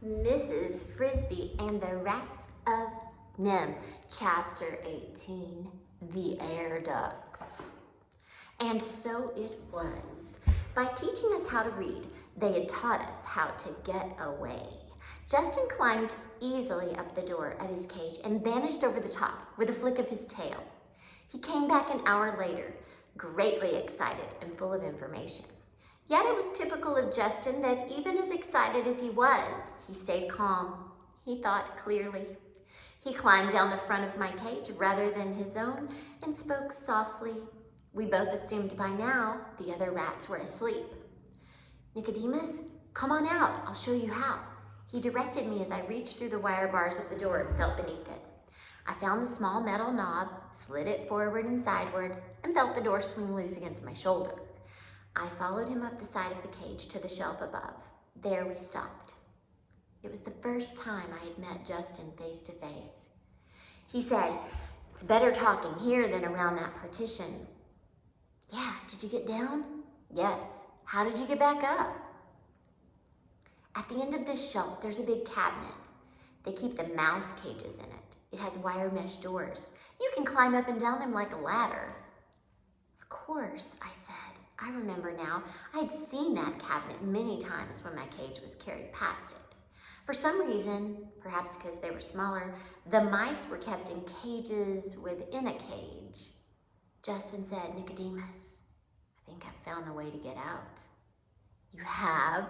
Mrs. Frisby and the Rats of Nim, Chapter 18, The Air Ducts. And so it was. By teaching us how to read, they had taught us how to get away. Justin climbed easily up the door of his cage and vanished over the top with a flick of his tail. He came back an hour later, greatly excited and full of information. Yet it was typical of Justin that even as excited as he was, he stayed calm. He thought clearly. He climbed down the front of my cage rather than his own and spoke softly. We both assumed by now the other rats were asleep. "Nicodemus, come on out. I'll show you how." He directed me as I reached through the wire bars of the door and felt beneath it. I found the small metal knob, slid it forward and sideward, and felt the door swing loose against my shoulder. I followed him up the side of the cage to the shelf above. There we stopped. It was the first time I had met Justin face to face. He said, "It's better talking here than around that partition." "Yeah, did you get down?" "Yes. How did you get back up?" "At the end of this shelf, there's a big cabinet. They keep the mouse cages in it. It has wire mesh doors. You can climb up and down them like a ladder." "Of course," I said. I remember now. I had seen that cabinet many times when my cage was carried past it. For some reason, perhaps because they were smaller, the mice were kept in cages within a cage. Justin said, "Nicodemus, I think I've found the way to get out." "You have?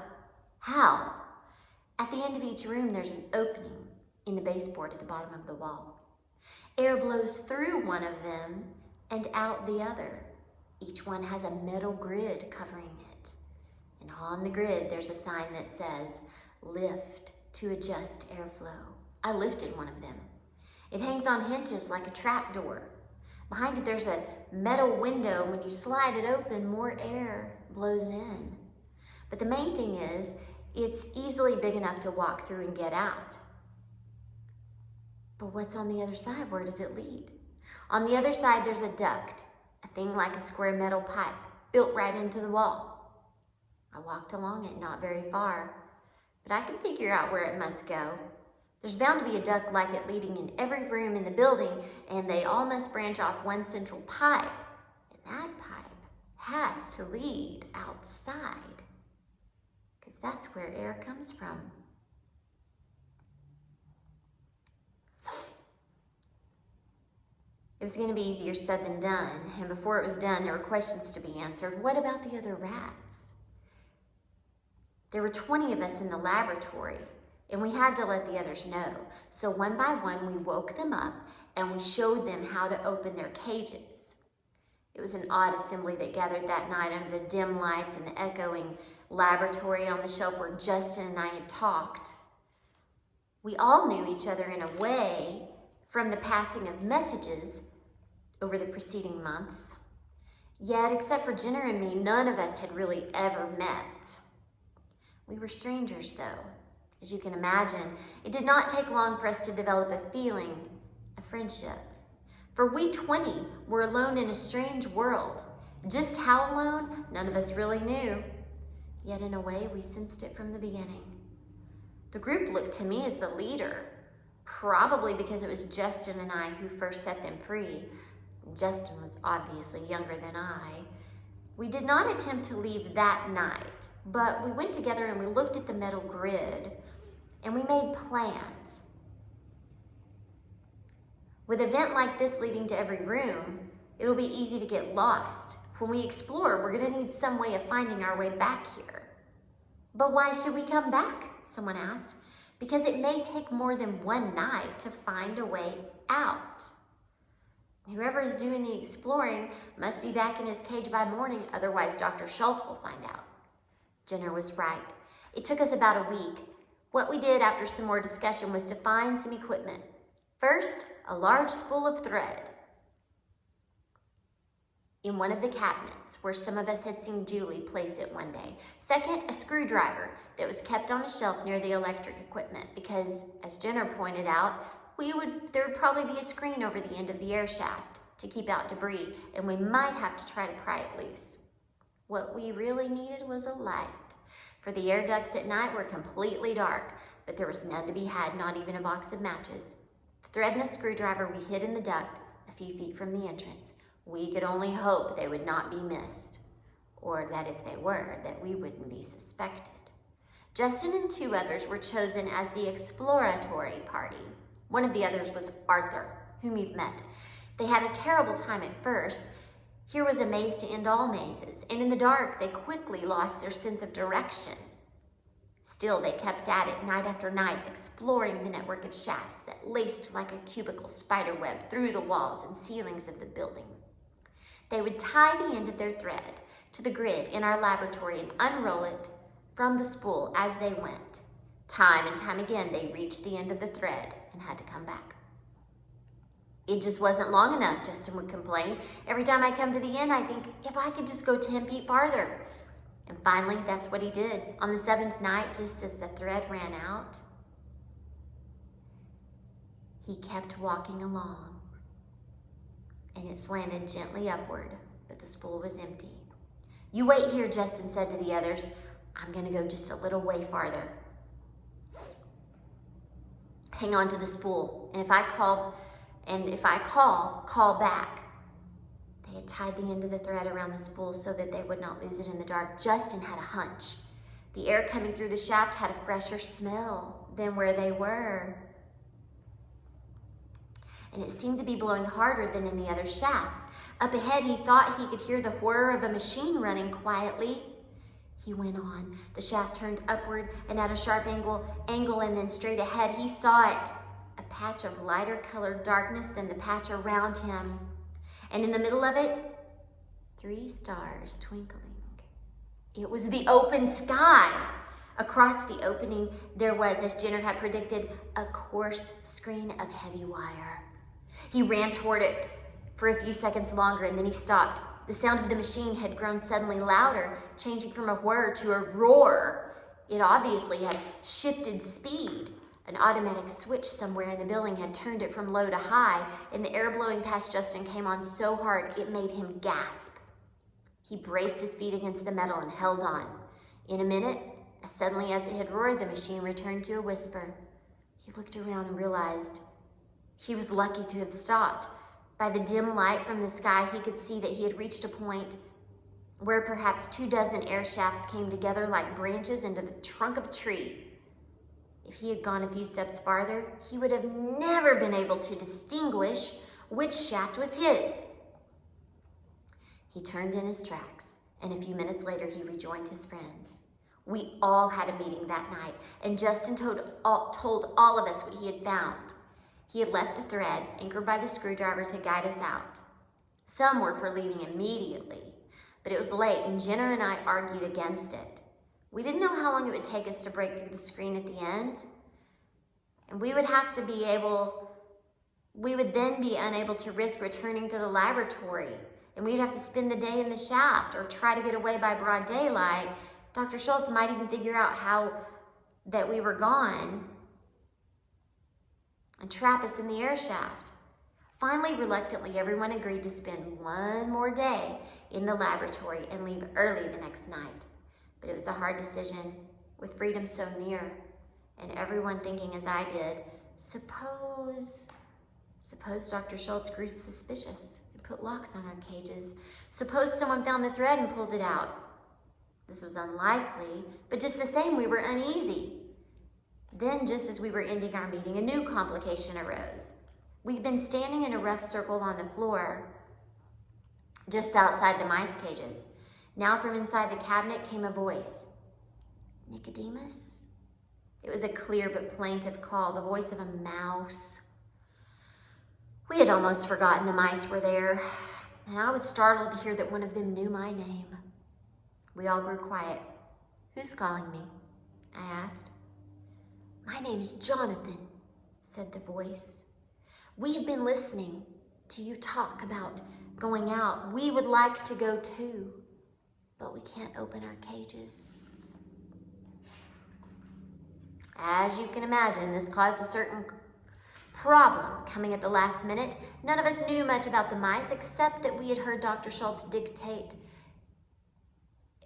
How?" "At the end of each room, there's an opening in the baseboard at the bottom of the wall. Air blows through one of them and out the other. Each one has a metal grid covering it. And on the grid, there's a sign that says, 'Lift to adjust airflow.'" I lifted one of them. "It hangs on hinges like a trap door. Behind it, there's a metal window. When you slide it open, more air blows in. But the main thing is, it's easily big enough to walk through and get out." "But what's on the other side? Where does it lead?" "On the other side, there's a duct. A thing like a square metal pipe, built right into the wall." I walked along it, not very far, but I could figure out where it must go. There's bound to be a duct like it leading in every room in the building, and they all must branch off one central pipe. And that pipe has to lead outside, because that's where air comes from. It was going to be easier said than done, and before it was done, there were questions to be answered. What about the other rats? There were 20 of us in the laboratory, and we had to let the others know. So one by one, we woke them up, and we showed them how to open their cages. It was an odd assembly that gathered that night under the dim lights and the echoing laboratory on the shelf where Justin and I had talked. We all knew each other in a way from the passing of messages over the preceding months. Yet, except for Jenner and me, none of us had really ever met. We were strangers, though. As you can imagine, it did not take long for us to develop a feeling of friendship. For we 20 were alone in a strange world. Just how alone, none of us really knew. Yet in a way, we sensed it from the beginning. The group looked to me as the leader, probably because it was Justin and I who first set them free. Justin was obviously younger than I. We did not attempt to leave that night, but we went together and we looked at the metal grid and we made plans. With a vent like this leading to every room, it'll be easy to get lost. When we explore, we're going to need some way of finding our way back here. "But why should we come back?" someone asked. "Because it may take more than one night to find a way out. Whoever is doing the exploring must be back in his cage by morning, otherwise Dr. Schultz will find out." Jenner was right. It took us about a week. What we did after some more discussion was to find some equipment. First, a large spool of thread in one of the cabinets where some of us had seen Julie place it one day. Second, a screwdriver that was kept on a shelf near the electric equipment because, as Jenner pointed out, there would probably be a screen over the end of the air shaft to keep out debris, and we might have to try to pry it loose. What we really needed was a light. for the air ducts at night were completely dark, but there was none to be had, not even a box of matches. The thread and the screwdriver we hid in the duct a few feet from the entrance. We could only hope they would not be missed, or that if they were, that we wouldn't be suspected. Justin and 2 others were chosen as the exploratory party. One of the others was Arthur, whom you've met. They had a terrible time at first. Here was a maze to end all mazes, and in the dark, they quickly lost their sense of direction. Still, they kept at it night after night, exploring the network of shafts that laced like a cubical spider web through the walls and ceilings of the building. They would tie the end of their thread to the grid in our laboratory and unroll it from the spool as they went. Time and time again, they reached the end of the thread and had to come back. It just wasn't long enough, Justin would complain. Every time I come to the end, I think, if I could just go 10 feet farther. And finally, that's what he did. On the 7th night, just as the thread ran out, he kept walking along, and it slanted gently upward, but the spool was empty. You wait here, Justin said to the others. I'm going to go just a little way farther. Hang on to the spool, and if I call, call back. They had tied the end of the thread around the spool so that they would not lose it in the dark. Justin had a hunch. The air coming through the shaft had a fresher smell than where they were. And it seemed to be blowing harder than in the other shafts. Up ahead, he thought he could hear the whir of a machine running quietly. He went on. The shaft turned upward and at a sharp angle, and then straight ahead, he saw it. A patch of lighter colored darkness than the patch around him. And in the middle of it, 3 stars twinkling. It was the open sky. Across the opening, there was, as Jenner had predicted, a coarse screen of heavy wire. He ran toward it for a few seconds longer, and then he stopped. The sound of the machine had grown suddenly louder, changing from a whir to a roar. It obviously had shifted speed. An automatic switch somewhere in the building had turned it from low to high, and the air blowing past Justin came on so hard it made him gasp. He braced his feet against the metal and held on. In a minute, as suddenly as it had roared, the machine returned to a whisper. He looked around and realized he was lucky to have stopped. By the dim light from the sky, he could see that he had reached a point where perhaps 24 air shafts came together like branches into the trunk of a tree. If he had gone a few steps farther, he would have never been able to distinguish which shaft was his. He turned in his tracks, and a few minutes later, he rejoined his friends. We all had a meeting that night, and Justin told all of us what he had found. He had left the thread, anchored by the screwdriver, to guide us out. Some were for leaving immediately, but it was late, and Jenner and I argued against it. We didn't know how long it would take us to break through the screen at the end, and we would then be unable to risk returning to the laboratory, and we'd have to spend the day in the shaft or try to get away by broad daylight. Dr. Schultz might even figure out that we were gone and trap us in the air shaft. Finally, reluctantly, everyone agreed to spend one more day in the laboratory and leave early the next night. But it was a hard decision, with freedom so near, and everyone thinking as I did, suppose Dr. Schultz grew suspicious and put locks on our cages. Suppose someone found the thread and pulled it out. This was unlikely, but just the same, we were uneasy. Then, just as we were ending our meeting, a new complication arose. We'd been standing in a rough circle on the floor, just outside the mice cages. Now from inside the cabinet came a voice. Nicodemus? It was a clear but plaintive call, the voice of a mouse. We had almost forgotten the mice were there, and I was startled to hear that one of them knew my name. We all grew quiet. Who's calling me? I asked. My name's Jonathan, said the voice. We have been listening to you talk about going out. We would like to go too, but we can't open our cages. As you can imagine, this caused a certain problem coming at the last minute. None of us knew much about the mice, except that we had heard Dr. Schultz dictate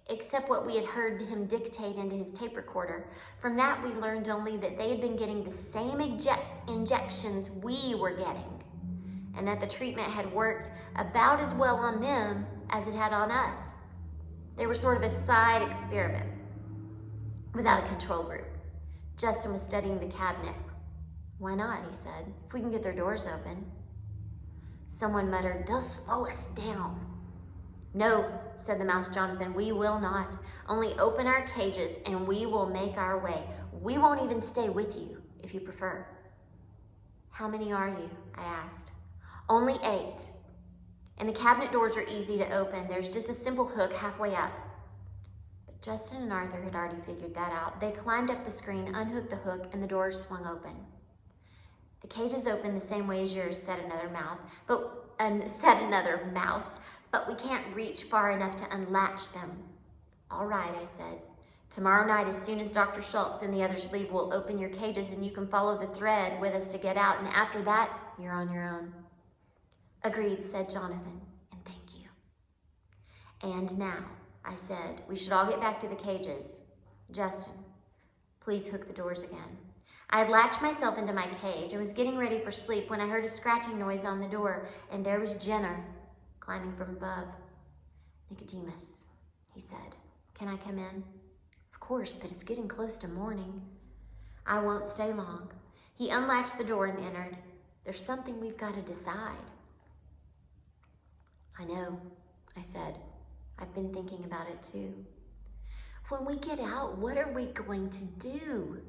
except what we had heard him dictate into his tape recorder. From that, we learned only that they had been getting the same injections we were getting, and that the treatment had worked about as well on them as it had on us. They were sort of a side experiment without a control group. Justin was studying the cabinet. "Why not?" he said. "If we can get their doors open." Someone muttered, "They'll slow us down." "No," said the mouse Jonathan, "we will not. Only open our cages and we will make our way. We won't even stay with you, if you prefer." "How many are you?" I asked. "Only 8. And the cabinet doors are easy to open. There's just a simple hook halfway up." But Justin and Arthur had already figured that out. They climbed up the screen, unhooked the hook, and the doors swung open. "The cages open the same way as yours," said another mouse, but we can't reach far enough to unlatch them." "All right," I said. "Tomorrow night, as soon as Dr. Schultz and the others leave, we'll open your cages and you can follow the thread with us to get out, and after that, you're on your own." "Agreed," said Jonathan, "and thank you." "And now," I said, "we should all get back to the cages. Justin, please hook the doors again." I had latched myself into my cage. I was getting ready for sleep when I heard a scratching noise on the door, and there was Jenner climbing from above. "Nicodemus," he said, "can I come in?" "Of course, but it's getting close to morning." "I won't stay long." He unlatched the door and entered. "There's something we've got to decide." "I know," I said. "I've been thinking about it too. When we get out, what are we going to do?"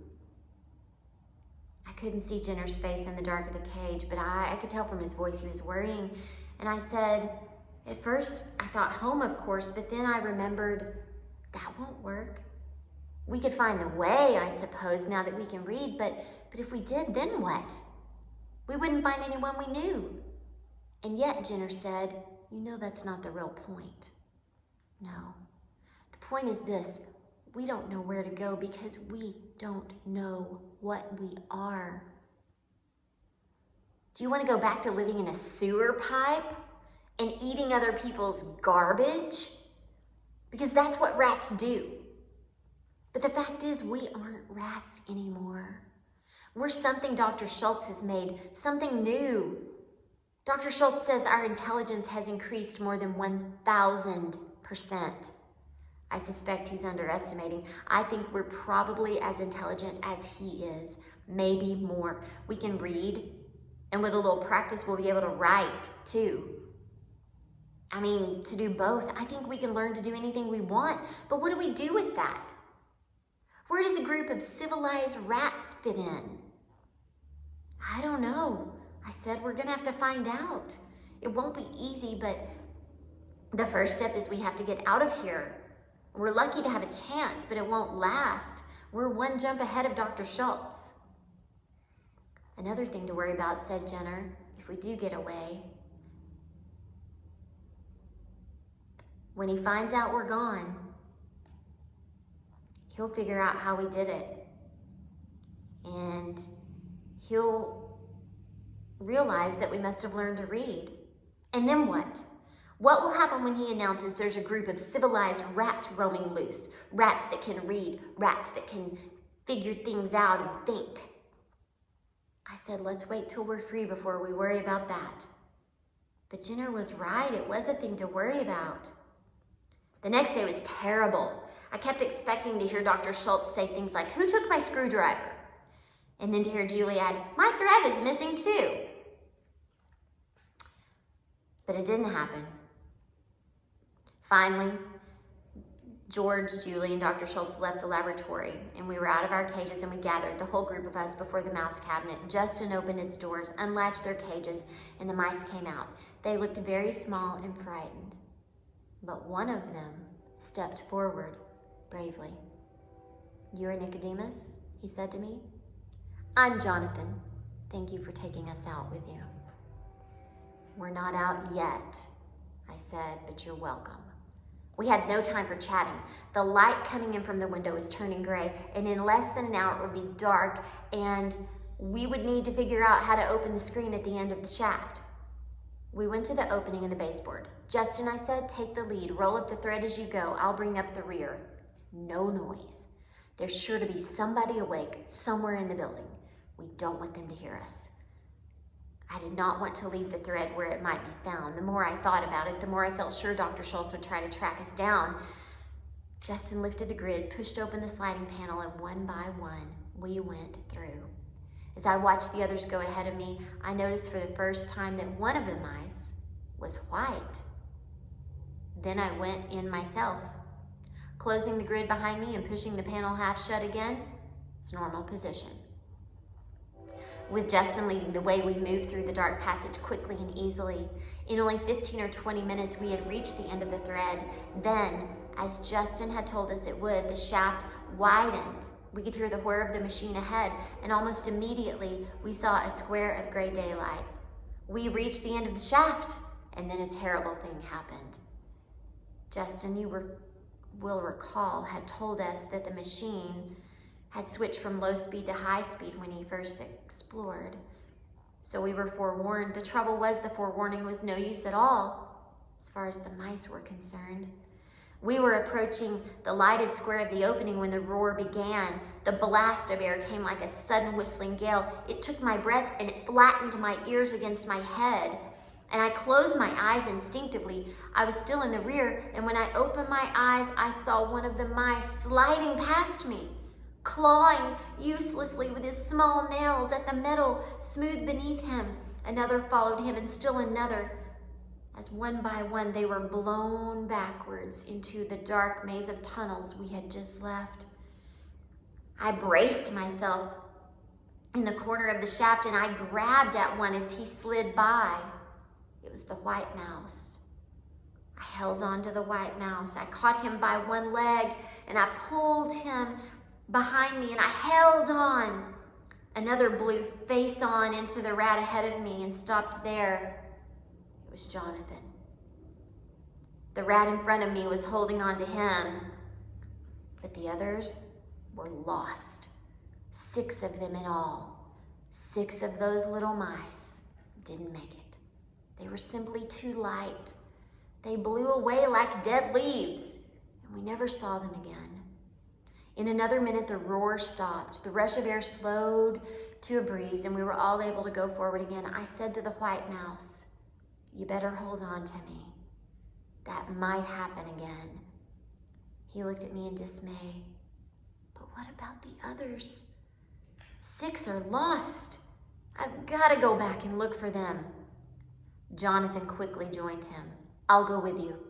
I couldn't see Jenner's face in the dark of the cage, but I could tell from his voice he was worrying. And I said, "At first, I thought home, of course, but then I remembered that won't work. We could find the way, I suppose, now that we can read, but if we did, then what? We wouldn't find anyone we knew." "And yet," Jenner said, "you know that's not the real point." "No. The point is this. We don't know where to go because we don't know what we are." "Do you want to go back to living in a sewer pipe and eating other people's garbage? Because that's what rats do." But the fact is, we aren't rats anymore. We're something Dr. Schultz has made, something new. Dr. Schultz says our intelligence has increased more than 1,000%. I suspect he's underestimating. I think we're probably as intelligent as he is, maybe more. We can read, and with a little practice, we'll be able to write too. I mean, to do both. I think we can learn to do anything we want, but what do we do with that? Where does a group of civilized rats fit in? "I don't know," I said. "We're gonna have to find out. It won't be easy, but the first step is we have to get out of here. We're lucky to have a chance, but it won't last. We're one jump ahead of Dr. Schultz." "Another thing to worry about," said Jenner, "if we do get away. When he finds out we're gone, he'll figure out how we did it. And he'll realize that we must have learned to read. And then what? What will happen when he announces there's a group of civilized rats roaming loose? Rats that can read, rats that can figure things out and think." I said, "Let's wait till we're free before we worry about that." But Jenner was right. It was a thing to worry about. The next day was terrible. I kept expecting to hear Dr. Schultz say things like, "Who took my screwdriver?" And then to hear Julie add, "My thread is missing too." But it didn't happen. Finally, George, Julie, and Dr. Schultz left the laboratory, and we were out of our cages, and we gathered, the whole group of us, before the mouse cabinet. Justin opened its doors, unlatched their cages, and the mice came out. They looked very small and frightened, but one of them stepped forward bravely. "You are Nicodemus?" he said to me. "I'm Jonathan. Thank you for taking us out with you." "We're not out yet," I said, "but you're welcome." We had no time for chatting. The light coming in from the window was turning gray, and in less than an hour it would be dark, and we would need to figure out how to open the screen at the end of the shaft. We went to the opening in the baseboard. Justin, I said, take the lead. Roll up the thread as you go. I'll bring up the rear. No noise. There's sure to be somebody awake somewhere in the building. We don't want them to hear us. I did not want to leave the thread where it might be found. The more I thought about it, the more I felt sure Dr. Schultz would try to track us down. Justin lifted the grid, pushed open the sliding panel, and one by one, we went through. As I watched the others go ahead of me, I noticed for the first time that one of the mice was white. Then I went in myself. Closing the grid behind me and pushing the panel half shut again, it's normal position. With Justin leading the way, we moved through the dark passage quickly and easily. In only 15 or 20 minutes, we had reached the end of the thread. Then, as Justin had told us it would, the shaft widened. We could hear the whir of the machine ahead, and almost immediately, we saw a square of gray daylight. We reached the end of the shaft, and then a terrible thing happened. Justin, you will recall, had told us that the machine had switched from low speed to high speed when he first explored. So we were forewarned. The trouble was the forewarning was no use at all, as far as the mice were concerned. We were approaching the lighted square of the opening when the roar began. The blast of air came like a sudden whistling gale. It took my breath and it flattened my ears against my head. And I closed my eyes instinctively. I was still in the rear, and when I opened my eyes, I saw one of the mice sliding past me, clawing uselessly with his small nails at the metal smooth beneath him. Another followed him, and still another. As one by one they were blown backwards into the dark maze of tunnels we had just left. I braced myself in the corner of the shaft, and I grabbed at one as he slid by. It was the white mouse. I held on to the white mouse. I caught him by one leg, and I pulled him behind me, and I held on. Another blew face on into the rat ahead of me and stopped there. It was Jonathan. The rat in front of me was holding on to him, but the others were lost. 6 of them in all. 6 of those little mice didn't make it. They were simply too light. They blew away like dead leaves, and we never saw them again. In another minute, the roar stopped. The rush of air slowed to a breeze, and we were all able to go forward again. I said to the white mouse, "You better hold on to me. That might happen again." He looked at me in dismay. "But what about the others? 6 are lost. I've got to go back and look for them." Jonathan quickly joined him. "I'll go with you."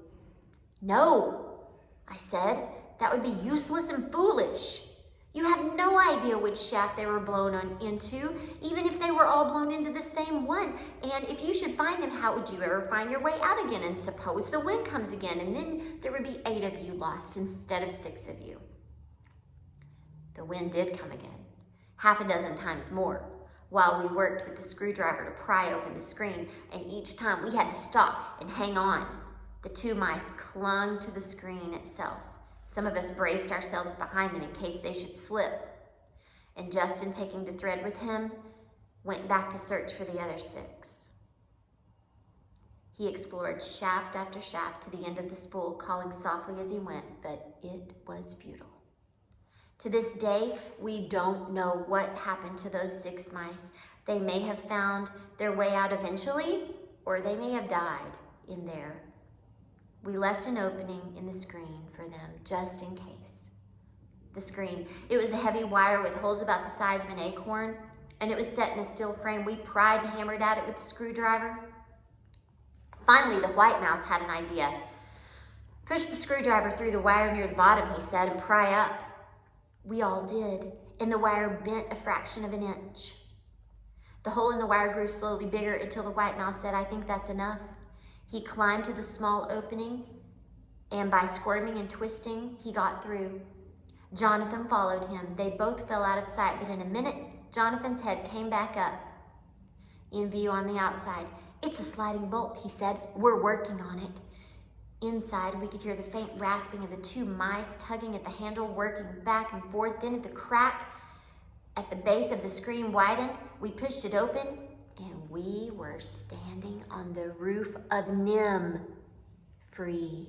"No," I said. "That would be useless and foolish. You have no idea which shaft they were blown into, even if they were all blown into the same one. And if you should find them, how would you ever find your way out again? And suppose the wind comes again, and then there would be 8 of you lost instead of 6 of you." The wind did come again, 6 times more, while we worked with the screwdriver to pry open the screen, and each time we had to stop and hang on. The 2 mice clung to the screen itself. Some of us braced ourselves behind them in case they should slip. And Justin, taking the thread with him, went back to search for the other 6. He explored shaft after shaft to the end of the spool, calling softly as he went, but it was futile. To this day, we don't know what happened to those 6 mice. They may have found their way out eventually, or they may have died in there. We left an opening in the screen for them, just in case. The screen, it was a heavy wire with holes about the size of an acorn, and it was set in a steel frame. We pried and hammered at it with the screwdriver. Finally, the white mouse had an idea. "Push the screwdriver through the wire near the bottom," he said, "and pry up." We all did, and the wire bent a fraction of an inch. The hole in the wire grew slowly bigger until the white mouse said, "I think that's enough." He climbed to the small opening, and by squirming and twisting, he got through. Jonathan followed him. They both fell out of sight, but in a minute, Jonathan's head came back up in view on the outside. "It's a sliding bolt," he said. "We're working on it." Inside, we could hear the faint rasping of the 2 mice tugging at the handle, working back and forth. Then at the crack at the base of the screen widened, we pushed it open, and we were standing on the roof of NIM. free